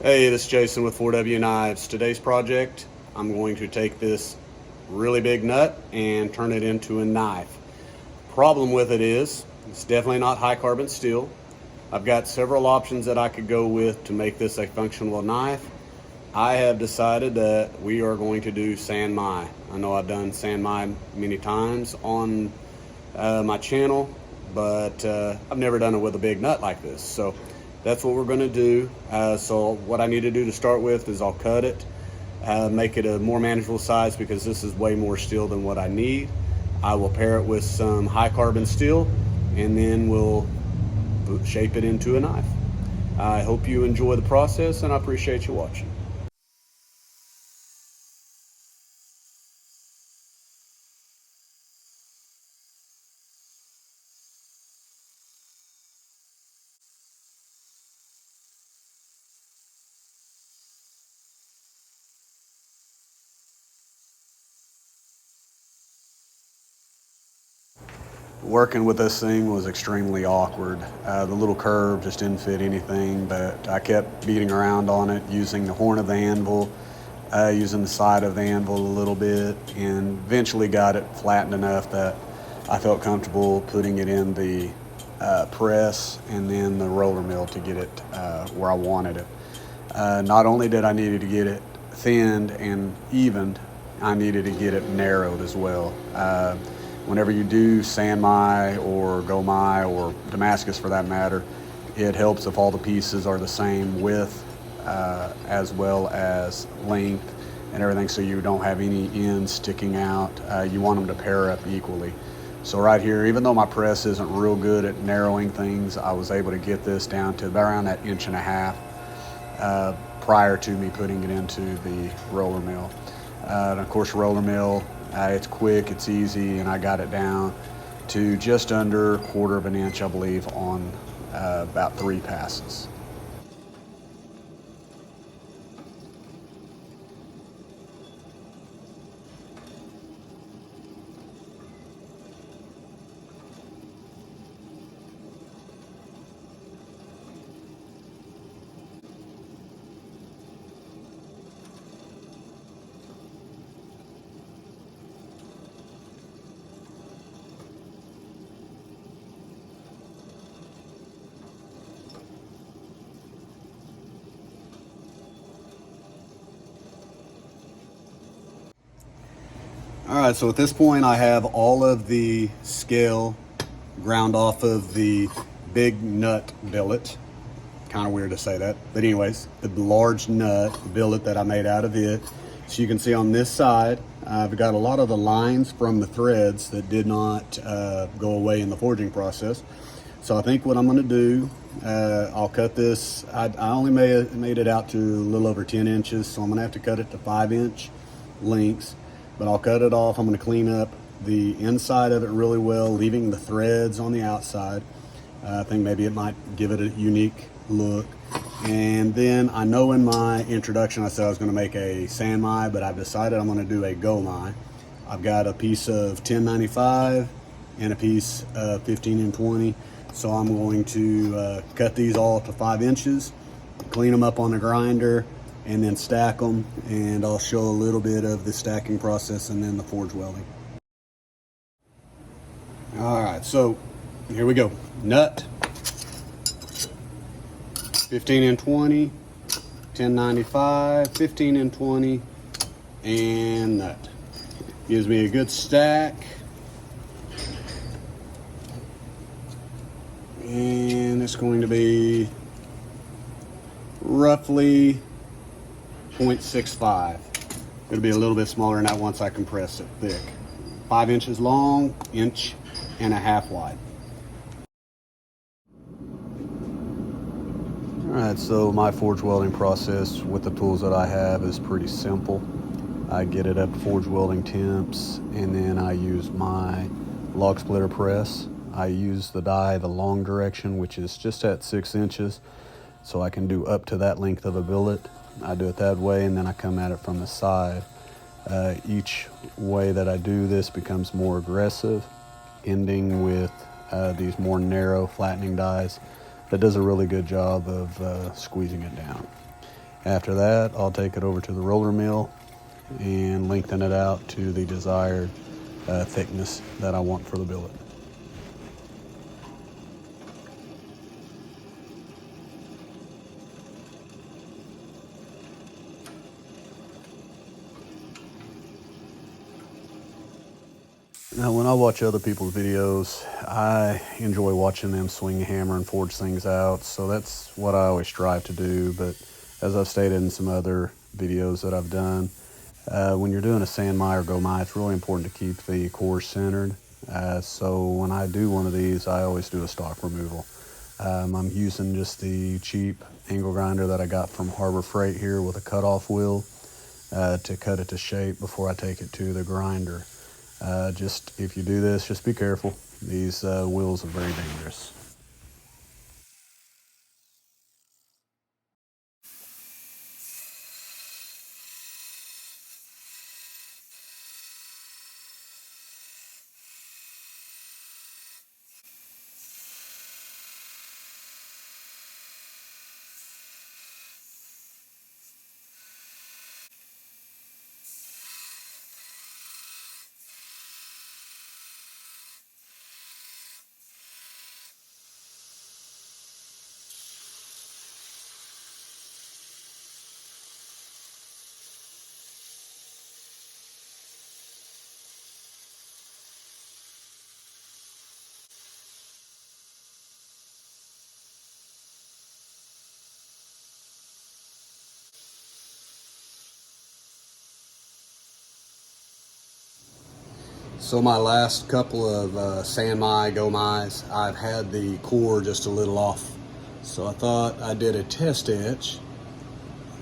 Hey, this is Jason with 4W Knives. Today's project, I'm going to take this really big nut and turn it into a knife. Problem with it is, it's definitely not high carbon steel. I've got several options that I could go with to make this a functional knife. I have decided that we are going to do San Mai. I know I've done San Mai many times on my channel, but I've never done it with a big nut like this. So that's what we're going to do. So what I need to do to start with is I'll cut it, make it a more manageable size because this is way more steel than what I need. I will pair it with some high carbon steel and then we'll shape it into a knife. I hope you enjoy the process and I appreciate you watching. Working with this thing was extremely awkward. The little curve just didn't fit anything, but I kept beating around on it using the horn of the anvil, using the side of the anvil a little bit, and eventually got it flattened enough that I felt comfortable putting it in the press and then the roller mill to get it where I wanted it. Not only did I need to get it thinned and evened, I needed to get it narrowed as well. Whenever you do San Mai or Go Mai or Damascus for that matter, it helps if all the pieces are the same width as well as length and everything, so you don't have any ends sticking out. You want them to pair up equally. So right here, even though my press isn't real good at narrowing things, I was able to get this down to around that 1.5 inches prior to me putting it into the roller mill. And of course, roller mill, it's quick, it's easy, and I got it down to just under 1/4 inch, I believe, on about 3 passes. All right, so at this point I have all of the scale ground off of the big nut billet. Kind of weird to say that, but anyways, the large nut billet that I made out of it. So you can see on this side, I've got a lot of the lines from the threads that did not go away in the forging process. So I think what I'm gonna do, I'll cut this, I only made it out to a little over 10 inches, so I'm gonna have to cut it to 5-inch lengths. But I'll cut it off. I'm going to clean up the inside of it really well, leaving the threads on the outside. I think maybe it might give it a unique look. And then I know in my introduction I said I was going to make a San Mai, but I've decided I'm going to do a Go Mai. I've got a piece of 1095 and a piece of 15 and 20. So I'm going to cut these all to 5 inches, clean them up on the grinder, and then stack them, and I'll show a little bit of the stacking process and then the forge welding. All right, so here we go. Nut, 15 and 20, 1095, 15 and 20, and nut. Gives me a good stack. And it's going to be roughly 0.65. It'll be a little bit smaller than that once I compress it thick. 5 inches long, 1.5 inches wide. All right, so my forge welding process with the tools that I have is pretty simple. I get it up to forge welding temps, and then I use my log splitter press. I use the die the long direction, which is just at 6 inches, so I can do up to that length of a billet. I do it that way, and then I come at it from the side. Each way that I do this becomes more aggressive, ending with these more narrow flattening dies that does a really good job of squeezing it down. After that, I'll take it over to the roller mill and lengthen it out to the desired thickness that I want for the billet. Now, when I watch other people's videos, I enjoy watching them swing a hammer and forge things out, so that's what I always strive to do. But as I've stated in some other videos that I've done, when you're doing a Sanmai or Gomai, it's really important to keep the core centered. So when I do one of these, I always do a stock removal. I'm using just the cheap angle grinder that I got from Harbor Freight here with a cutoff wheel to cut it to shape before I take it to the grinder. Just if you do this, just be careful. These wheels are very dangerous. So my last couple of Sanmai, Gomais, I've had the core just a little off. So I thought I did a test etch.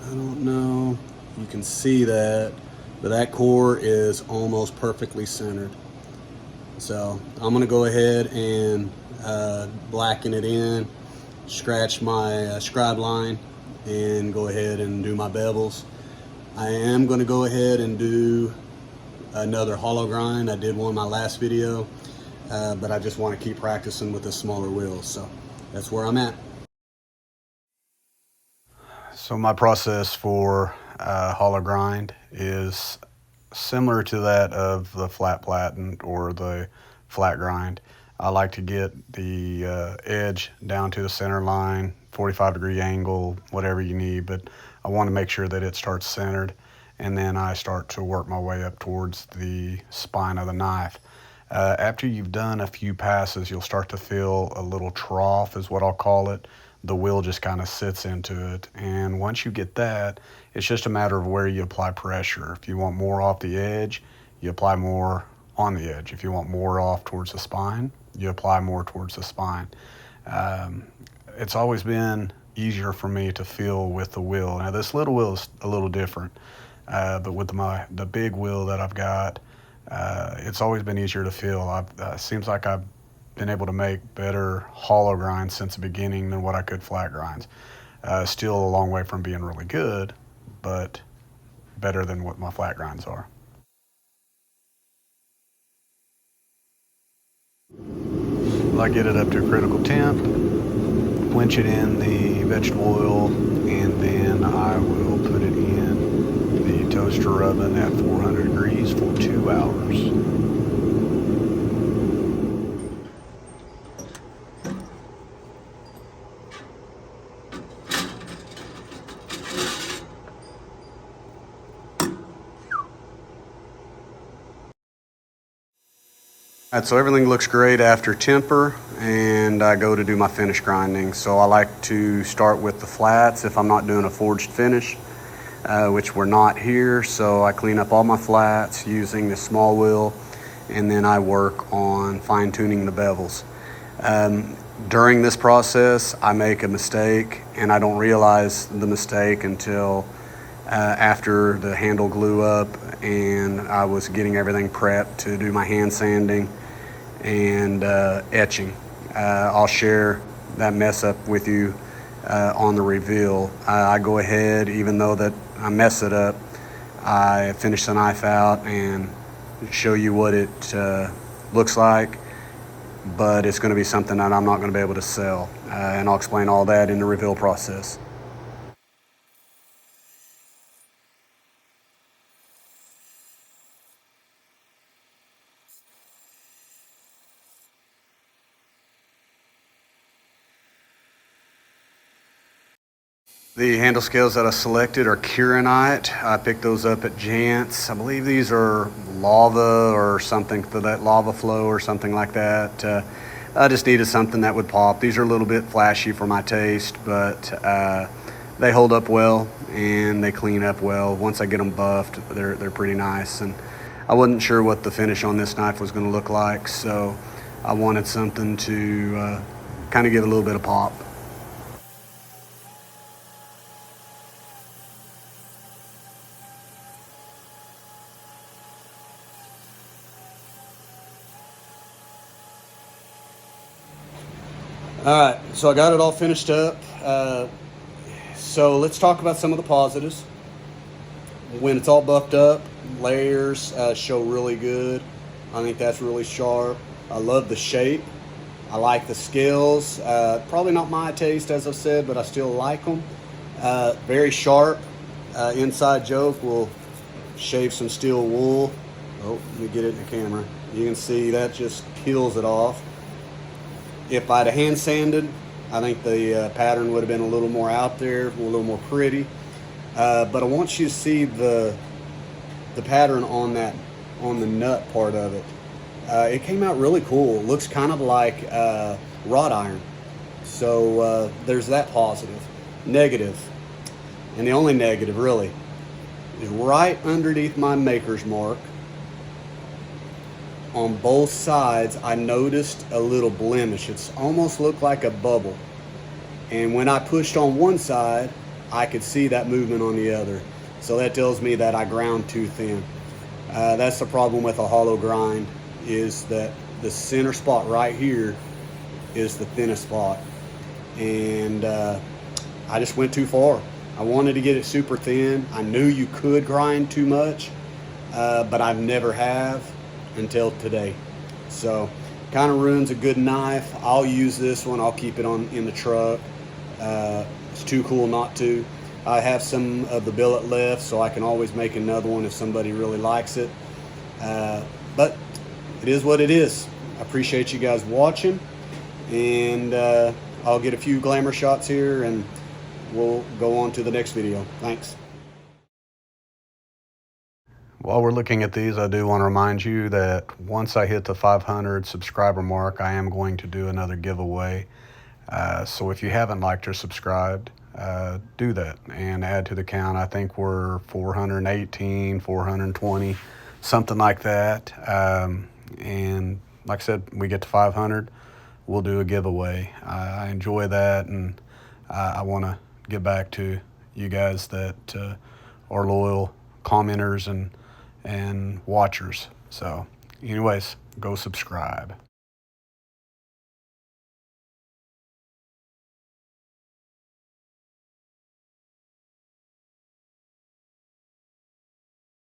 I don't know, you can see that, but that core is almost perfectly centered. So I'm gonna go ahead and blacken it in, scratch my scribe line, and go ahead and do my bevels. I am gonna go ahead and do another hollow grind. I did one in my last video, but I just want to keep practicing with the smaller wheels. So that's where I'm at. So my process for hollow grind is similar to that of the flat platen or the flat grind. I like to get the edge down to the center line, 45-degree angle, whatever you need, but I want to make sure that it starts centered, and then I start to work my way up towards the spine of the knife. After you've done a few passes, you'll start to feel a little trough, is what I'll call it. The wheel just kind of sits into it, and once you get that, it's just a matter of where you apply pressure. If you want more off the edge, you apply more on the edge. If you want more off towards the spine, you apply more towards the spine. It's always been easier for me to feel with the wheel. Now this little wheel is a little different, but with the big wheel that I've got, it's always been easier to feel. Seems like I've been able to make better hollow grinds since the beginning than what I could flat grinds. Still a long way from being really good, but better than what my flat grinds are. I get it up to a critical temp, quench it in the vegetable oil, and then I will put it in the toaster oven at 400 degrees for 2 hours. All right, so everything looks great after temper, and I go to do my finish grinding. So I like to start with the flats if I'm not doing a forged finish, which we're not here. So I clean up all my flats using the small wheel, and then I work on fine tuning the bevels. During this process, I make a mistake, and I don't realize the mistake until after the handle glue up and I was getting everything prepped to do my hand sanding and etching. I'll share that mess up with you on the reveal. I go ahead, even though that I mess it up, I finish the knife out and show you what it looks like, but it's going to be something that I'm not going to be able to sell, and I'll explain all that in the reveal process. The handle scales that I selected are Kieranite. I picked those up at Jant's. I believe these are lava or something, for that lava flow or something like that. I just needed something that would pop. These are a little bit flashy for my taste, but they hold up well and they clean up well. Once I get them buffed, they're pretty nice. And I wasn't sure what the finish on this knife was going to look like, so I wanted something to kind of give a little bit of pop. All right, so I got it all finished up. So let's talk about some of the positives. When it's all buffed up, layers show really good. I think that's really sharp. I love the shape. I like the scales. Probably not my taste, as I've said, but I still like them. Very sharp. Inside joke, we'll shave some steel wool. Oh, let me get it in the camera. You can see that just peels it off. If I'd have hand sanded, I think the pattern would have been a little more out there, a little more pretty. But I want you to see the pattern on the nut part of it. It came out really cool. It looks kind of like wrought iron. So there's that positive. Negative, and the only negative really, is right underneath my maker's mark. On both sides, I noticed a little blemish. It's almost looked like a bubble. And when I pushed on one side, I could see that movement on the other. So that tells me that I ground too thin. That's the problem with a hollow grind, is that the center spot right here is the thinnest spot. And I just went too far. I wanted to get it super thin. I knew you could grind too much, but I've never have until today. So kind of ruins a good knife. I'll use this one. I'll keep it in the truck. It's too cool not to. I have some of the billet left, so I can always make another one if somebody really likes it. But it is what it is. I appreciate you guys watching, and I'll get a few glamour shots here and we'll go on to the next video. Thanks. While we're looking at these, I do want to remind you that once I hit the 500 subscriber mark, I am going to do another giveaway. So if you haven't liked or subscribed, do that and add to the count. I think we're 418, 420, something like that. And like I said, we get to 500, we'll do a giveaway. I enjoy that, and I want to get back to you guys that are loyal commenters and watchers. So anyways, go subscribe.